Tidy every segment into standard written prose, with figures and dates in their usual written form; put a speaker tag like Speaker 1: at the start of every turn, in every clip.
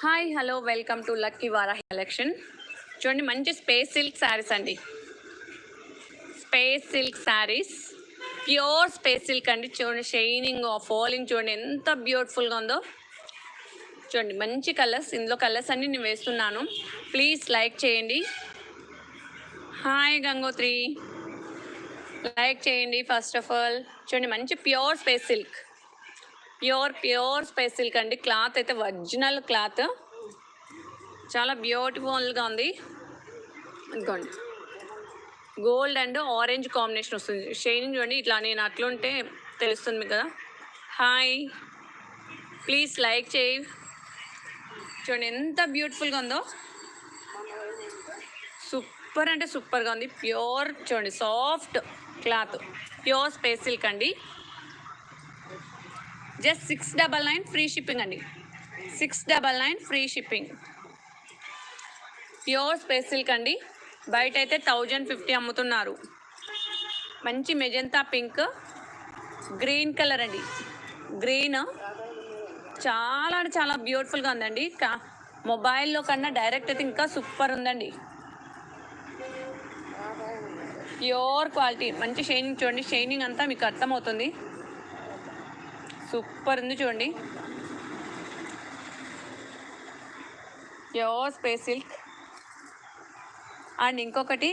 Speaker 1: Hi hello welcome to lucky Varahi collection. చూడండి మంచి space silk saris అండి. Space silk saris, pure space silk అండి. చూడండి షైనింగ్ ఫాలింగ్ చూడండి ఎంత బ్యూటిఫుల్గా ఉందో. చూడండి మంచి కలర్స్, ఇందులో కలర్స్ అన్ని నేను వేస్తున్నాను. ప్లీజ్ లైక్ చేయండి. హాయ్ గంగోత్రి, లైక్ చేయండి ఫస్ట్ ఆఫ్ ఆల్. చూడండి మంచి pure space silk, pure space silk అండి. క్లాత్ అయితే ఒరిజినల్ క్లాత్, చాలా బ్యూటిఫుల్గా ఉంది. ఇదిగోండి గోల్డ్ అండ్ ఆరెంజ్ కాంబినేషన్ వస్తుంది. షైనింగ్ చూడండి, ఇట్లా నేను అట్లుంటే తెలుస్తుంది మీకు కదా. హాయ్, ప్లీజ్ లైక్ చేయి. చూడండి ఎంత బ్యూటిఫుల్గా ఉందో, సూపర్ అంటే సూపర్గా ఉంది. ప్యూర్ చూడండి soft cloth, pure space silk అండి. జస్ట్ 699 ఫ్రీ షిప్పింగ్ అండి. 699 free shipping. Pure space silk అండి. బయట అయితే 1050 అమ్ముతున్నారు. మంచి మెజంతా పింక్, గ్రీన్ కలర్ అండి. గ్రీన్ చాలా అంటే చాలా బ్యూటిఫుల్గా ఉందండి. మొబైల్లో కన్నా డైరెక్ట్ అయితే ఇంకా సూపర్ ఉందండి. ప్యూర్ క్వాలిటీ, మంచి షైనింగ్ చూడండి. షైనింగ్ అంతా మీకు అర్థమవుతుంది. సూపర్ ఉంది చూడండి, ప్యూర్ స్పేస్ సిల్క్. అండ్ ఇంకొకటి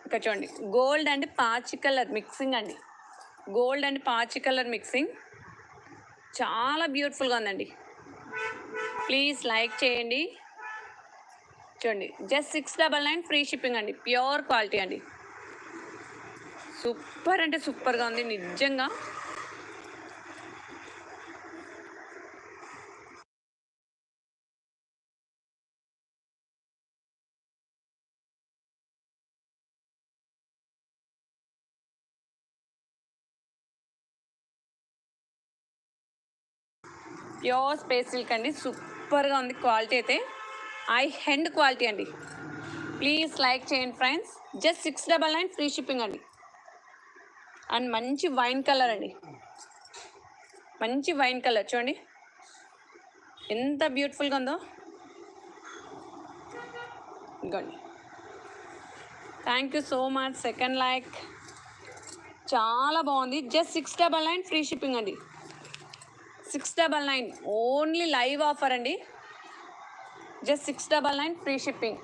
Speaker 1: ఇక్కడ చూడండి, గోల్డ్ అండ్ పాచి కలర్ మిక్సింగ్ అండి. గోల్డ్ అండ్ పాచి కలర్ మిక్సింగ్ చాలా బ్యూటిఫుల్గా ఉందండి. ప్లీజ్ లైక్ చేయండి. చూడండి జస్ట్ 699 ఫ్రీ షిప్పింగ్ అండి. ప్యూర్ క్వాలిటీ అండి. సూపర్ అంటే సూపర్గా ఉంది నిజంగా. ప్యూర్ స్పేస్ సిల్క్ అండి. సూపర్గా ఉంది క్వాలిటీ అయితే, ఐ హ్యాండ్ క్వాలిటీ అండి. ప్లీజ్ లైక్ చేయండి ఫ్రెండ్స్. జస్ట్ 699 ఫ్రీ షిప్పింగ్ అండి. అండ్ మంచి వైన్ కలర్ అండి, మంచి వైన్ కలర్ చూడండి ఎంత బ్యూటిఫుల్గా ఉందో. Good, thank you so much. Second like, చాలా బాగుంది. జస్ట్ 699 ఫ్రీ షిప్పింగ్ అండి. 699 ఓన్లీ లైవ్ ఆఫర్ అండి. Just 699 free shipping.